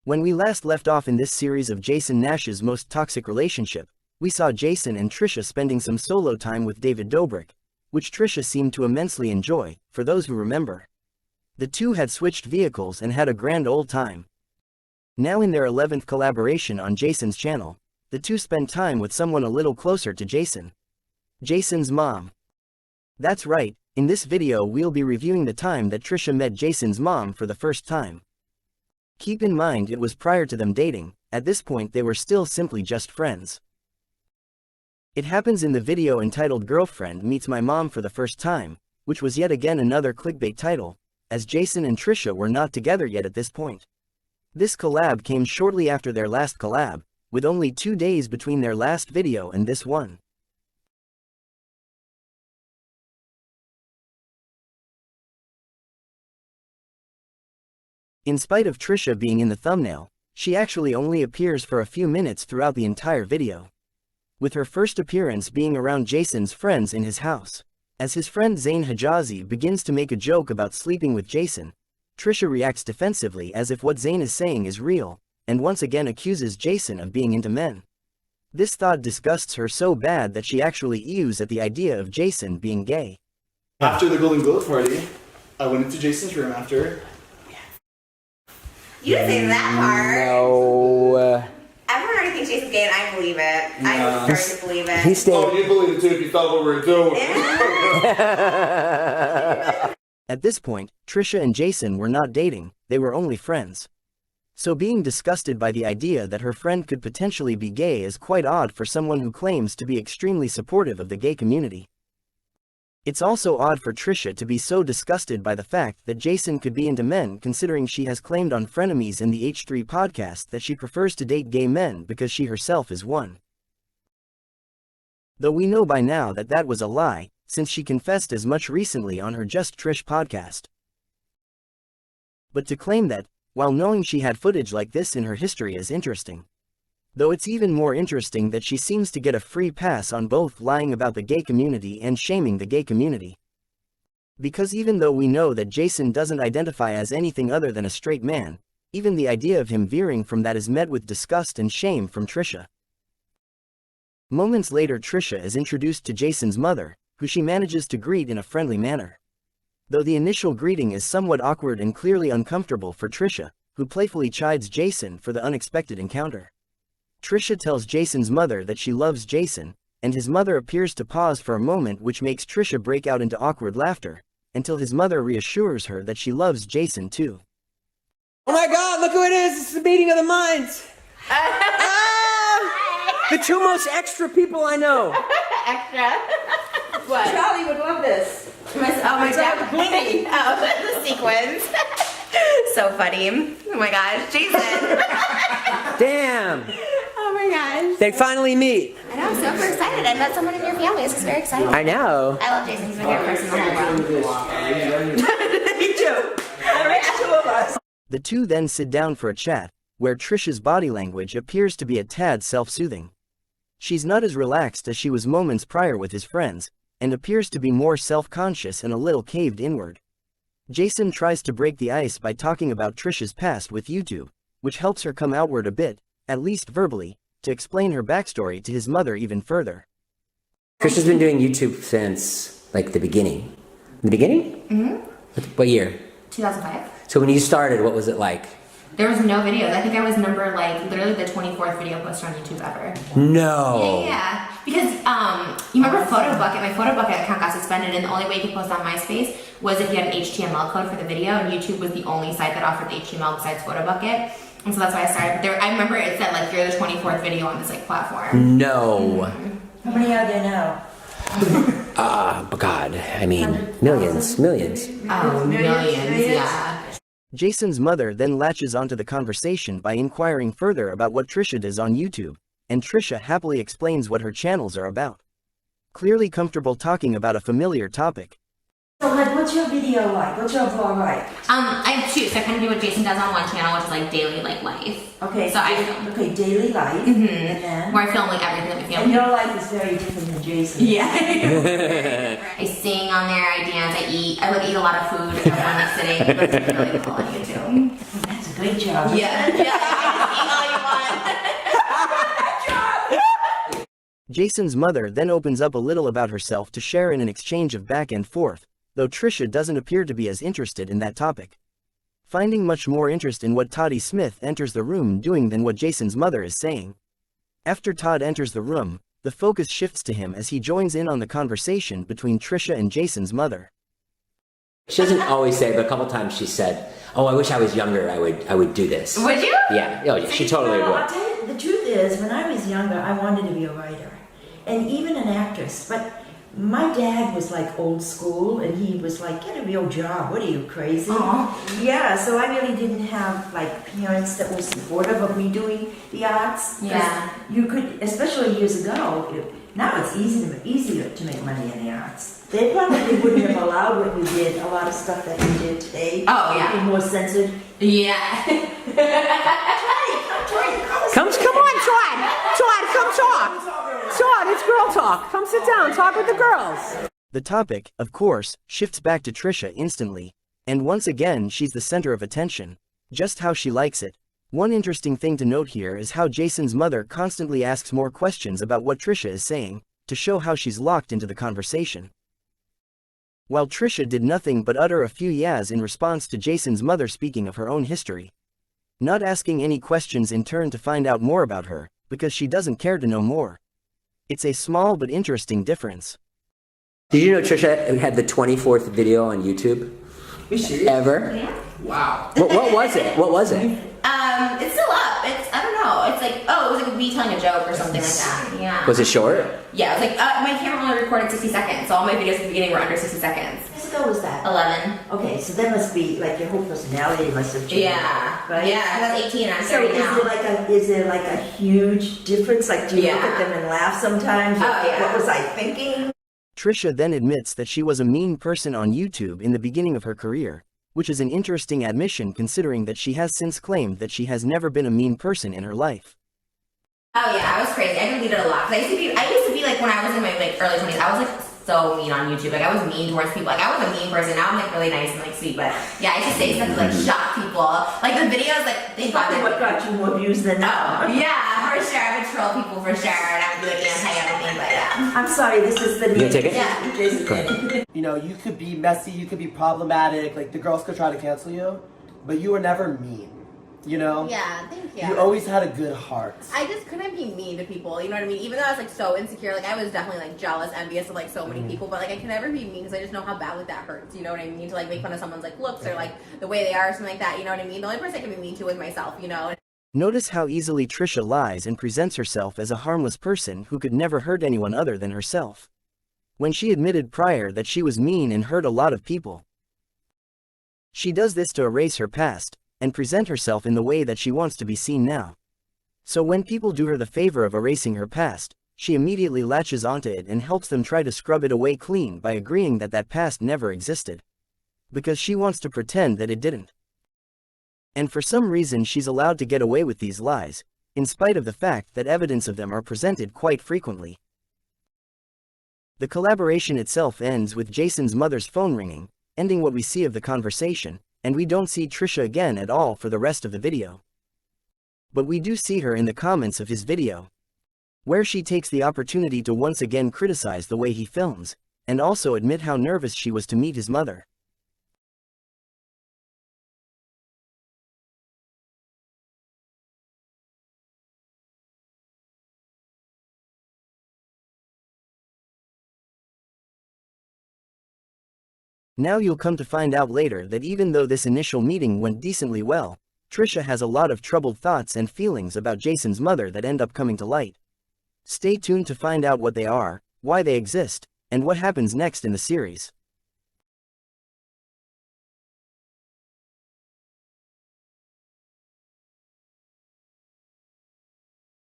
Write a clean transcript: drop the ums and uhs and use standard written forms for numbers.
When we last left off in this series of Jason Nash's most toxic relationship, we saw Jason and Trisha spending some solo time with David Dobrik, which Trisha seemed to immensely enjoy, for those who remember. The two had switched vehicles and had a grand old time. Now in their 11th collaboration on Jason's channel, the two spend time with someone a little closer to Jason. Jason's mom. That's right, in this video we'll be reviewing the time that Trisha met Jason's mom for the first time. Keep in mind it was prior to them dating. At this point they were still simply just friends. It happens in the video entitled Girlfriend Meets My Mom for the First Time, which was yet again another clickbait title, as Jason and Trisha were not together yet at this point. This collab came shortly after their last collab, with only 2 days between their last video and this one. In spite of Trisha being in the thumbnail, she actually only appears for a few minutes throughout the entire video, with her first appearance being around Jason's friends in his house. As his friend Zain Hijazi begins to make a joke about sleeping with Jason, Trisha reacts defensively as if what Zain is saying is real, and once again accuses Jason of being into men. This thought disgusts her so bad that she actually ews at the idea of Jason being gay. After the Golden Globe party, I went into Jason's room after. You didn't say that part. No. Everyone already thinks Jason's gay, and I believe it. I'm starting to believe it. He stayed. Oh, you believe it too if you felt what we were doing. Yeah. At this point, Trisha and Jason were not dating, they were only friends. So being disgusted by the idea that her friend could potentially be gay is quite odd for someone who claims to be extremely supportive of the gay community. It's also odd for Trisha to be so disgusted by the fact that Jason could be into men, considering she has claimed on Frenemies and the H3 podcast that she prefers to date gay men because she herself is one. Though we know by now that that was a lie, since she confessed as much recently on her Just Trish podcast. But to claim that, while knowing she had footage like this in her history, is interesting. Though it's even more interesting that she seems to get a free pass on both lying about the gay community and shaming the gay community. Because even though we know that Jason doesn't identify as anything other than a straight man, even the idea of him veering from that is met with disgust and shame from Trisha. Moments later, Trisha is introduced to Jason's mother, who she manages to greet in a friendly manner. Though the initial greeting is somewhat awkward and clearly uncomfortable for Trisha, who playfully chides Jason for the unexpected encounter. Trisha tells Jason's mother that she loves Jason, and his mother appears to pause for a moment, which makes Trisha break out into awkward laughter, until his mother reassures her that she loves Jason too. Oh my God, look who it is. It's the meeting of the minds. The two most extra people I know. Extra. What? Charlie would love this. My dad. Oh, the sequins. So funny. Oh my gosh, Jason. Damn. Oh my gosh. They finally meet. I know, I'm super excited. I met someone in your family. This is very exciting. I know. I love Jason. He's my favorite person in the whole world. Me too. There are two of us. The two then sit down for a chat, where Trisha's body language appears to be a tad self-soothing. She's not as relaxed as she was moments prior with his friends, and appears to be more self-conscious and a little caved inward. Jason tries to break the ice by talking about Trisha's past with YouTube, which helps her come outward a bit, at least verbally, to explain her backstory to his mother even further. Trisha's been doing YouTube since, like, the beginning. The beginning? Mm-hmm. What year? 2005. So when you started, what was it like? There was no videos. I think I was literally the 24th video posted on YouTube ever. No. Yeah. Because, you remember PhotoBucket? My PhotoBucket account got suspended, and the only way you could post on MySpace was if you had an HTML code for the video, and YouTube was the only site that offered the HTML besides PhotoBucket. And so that's why I started. I remember it said, like, you're the 24th video on this, like, platform. No. How many are there now? But God, I mean, millions. Oh, millions, yeah. Jason's mother then latches onto the conversation by inquiring further about what Trisha does on YouTube, and Trisha happily explains what her channels are about. Clearly comfortable talking about a familiar topic. So, like, what's your video like? What's your vlog like? I have two. So I kind of do what Jason does on one channel, which is like daily, like, life. Okay. So I film. Okay, daily life. Mm-hmm. And then? Where I film like everything that we film. And your life is very different than Jason's. Yeah. I sing on there. I dance. I eat. I like eat a lot of food. So I'm like sitting. That's really cool on YouTube. That's Great job. Yeah, all you want. Jason's mother then opens up a little about herself to share in an exchange of back and forth, though Trisha doesn't appear to be as interested in that topic. Finding much more interest in what Toddie Smith enters the room doing than what Jason's mother is saying. After Todd enters the room, the focus shifts to him as he joins in on the conversation between Trisha and Jason's mother. She doesn't always say, but a couple times she said, "Oh, I wish I was younger. I would do this." Would you? Yeah. Oh, yeah. She totally Well, I'll would. tell you, the truth is, when I was younger, I wanted to be a writer and even an actress. But my dad was like old school, and he was like, "Get a real job. What are you, crazy?" Aw. Yeah, so I really didn't have like parents that were supportive of me doing the arts. 'Cause Yeah. you could, especially years ago. Now it's easier to make money in the arts. They probably wouldn't have allowed what we did, a lot of stuff that we did today. Oh, yeah. It'd be more censored. Yeah. Come on, Todd! Todd, come talk! Todd, it's girl talk. Come sit down, talk with the girls. The topic, of course, shifts back to Trisha instantly, and once again she's the center of attention, just how she likes it. One interesting thing to note here is how Jason's mother constantly asks more questions about what Trisha is saying, to show how she's locked into the conversation. While Trisha did nothing but utter a few yeahs in response to Jason's mother speaking of her own history. Not asking any questions in turn to find out more about her, because she doesn't care to know more. It's a small but interesting difference. Did you know Trisha had the 24th video on YouTube? Ever? Yeah. Wow. What was it? What was it? It's still up. I don't know. It's like, it was like me telling a joke or something like that. Yeah. Was it short? Yeah, it was like, my camera only recorded 60 seconds, so all my videos at the beginning were under 60 seconds. How years ago was that? 11. Okay, so that must be like your whole personality must have changed. Yeah. Right? Yeah, I was 18 and I'm So 30 now. is there like a huge difference? Like, do you look Yeah. at them and laugh sometimes? Oh, yeah. What was I thinking? Trisha then admits that she was a mean person on YouTube in the beginning of her career, which is an interesting admission considering that she has since claimed that she has never been a mean person in her life. Oh yeah, I was crazy. I deleted a lot. 'Cause I used to be like when I was in my like early 20s, I was like so mean on YouTube. Like I was mean towards people. Like I was a mean person. Now I'm like really nice and like sweet. But yeah, I used to say stuff to like shock people. Like the videos, like thank God. Probably what got you more views than now. Yeah, for sure. I would troll people for sure, and I would be like anti everything. But yeah. I'm sorry, this is the You gonna take it? Yeah. Jason. You know, you could be messy, you could be problematic, like the girls could try to cancel you, but you were never mean, you know? Yeah, thank you. You always had a good heart. I just couldn't be mean to people, you know what I mean? Even though I was like so insecure, like I was definitely like jealous, envious of like so many people, but like I can never be mean because I just know how badly that hurts, you know what I mean? To like make fun of someone's like looks or like the way they are or something like that, you know what I mean? The only person I can be mean to is myself, you know? Notice how easily Trisha lies and presents herself as a harmless person who could never hurt anyone other than herself. When she admitted prior that she was mean and hurt a lot of people. She does this to erase her past, and present herself in the way that she wants to be seen now. So when people do her the favor of erasing her past, she immediately latches onto it and helps them try to scrub it away clean by agreeing that that past never existed. Because she wants to pretend that it didn't. And for some reason she's allowed to get away with these lies, in spite of the fact that evidence of them are presented quite frequently. The collaboration itself ends with Jason's mother's phone ringing, ending what we see of the conversation, and we don't see Trisha again at all for the rest of the video. But we do see her in the comments of his video, where she takes the opportunity to once again criticize the way he films, and also admit how nervous she was to meet his mother. Now you'll come to find out later that even though this initial meeting went decently well, Trisha has a lot of troubled thoughts and feelings about Jason's mother that end up coming to light. Stay tuned to find out what they are, why they exist, and what happens next in the series.